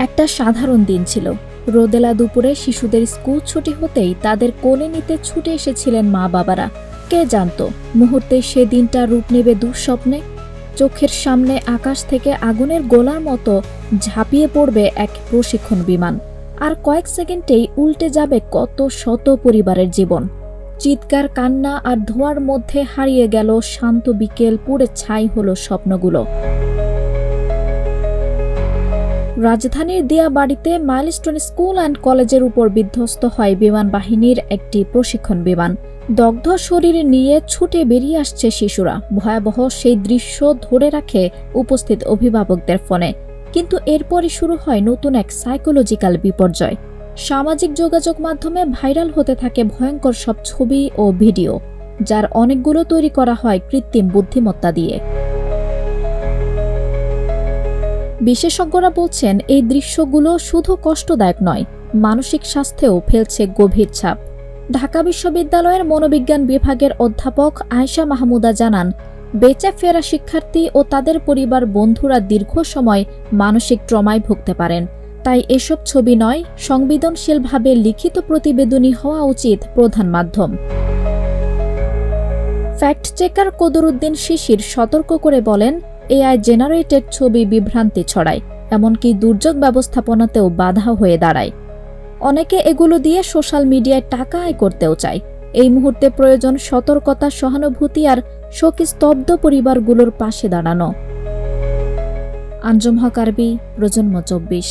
একটা সাধারণ দিন ছিল। রোদেলা দুপুরে শিশুদের স্কুল ছুটি হতেই তাদের কোলে নিতে ছুটে এসেছিলেন মা বাবারা। কে জানত মুহূর্তে সে দিনটা রূপ নেবে দুঃস্বপ্নে। চোখের সামনে আকাশ থেকে আগুনের গোলার মতো ঝাঁপিয়ে পড়বে এক প্রশিক্ষণ বিমান, আর কয়েক সেকেন্ডেই উল্টে যাবে কত শত পরিবারের জীবন। চিৎকার, কান্না আর ধোঁয়ার মধ্যে হারিয়ে গেল শান্ত বিকেল, পুড়ে ছাই হলো স্বপ্নগুলো। রাজধানীর দিয়াবাড়িতে মাইলস্টোন স্কুল অ্যান্ড কলেজের উপর বিধ্বস্ত হয় বিমান বাহিনীর একটি প্রশিক্ষণ বিমান। দগ্ধ শরীর নিয়ে ছুটে বেরিয়ে আসছে শিশুরা। ভয়াবহ সেই দৃশ্য ধরে রাখে উপস্থিত অভিভাবকদের ফোনে। কিন্তু এরপরই শুরু হয় নতুন এক সাইকোলজিক্যাল বিপর্যয়। সামাজিক যোগাযোগ মাধ্যমে ভাইরাল হতে থাকে ভয়ঙ্কর সব ছবি ও ভিডিও, যার অনেকগুলো তৈরি করা হয় কৃত্রিম বুদ্ধিমত্তা দিয়ে। বিশেষজ্ঞরা বলছেন এই দৃশ্যগুলো শুধু কষ্টদায়ক নয়, মানসিক স্বাস্থ্যেও ফেলছে গভীর ছাপ। ঢাকা বিশ্ববিদ্যালয়ের মনোবিজ্ঞান বিভাগের অধ্যাপক আয়েশা মাহমুদা জানান, বেঁচে ফেরা শিক্ষার্থী ও তাদের পরিবার বন্ধুরা দীর্ঘ সময় মানসিক ট্রমায় ভুগতে পারেন। তাই এসব ছবি নয়, সংবেদনশীলভাবে লিখিত প্রতিবেদনই হওয়া উচিত প্রধান মাধ্যম। ফ্যাক্ট চেকার কদরুদ্দিন শিশির সতর্ক করে বলেন, এআই জেনারেটেড ছবি বিভ্রান্তি ছড়ায়, এমনকি দুর্যোগ ব্যবস্থাপনাতেও বাধা হয়ে দাঁড়ায়। অনেকে এগুলো দিয়ে সোশ্যাল মিডিয়ায় টাকা আয় করতেও চায়। এই মুহূর্তে প্রয়োজন সতর্কতা, সহানুভূতি আর শোকস্তব্ধ পরিবারগুলোর পাশে দাঁড়ানো। আঞ্জুম হক আরবি, প্রজন্ম 24।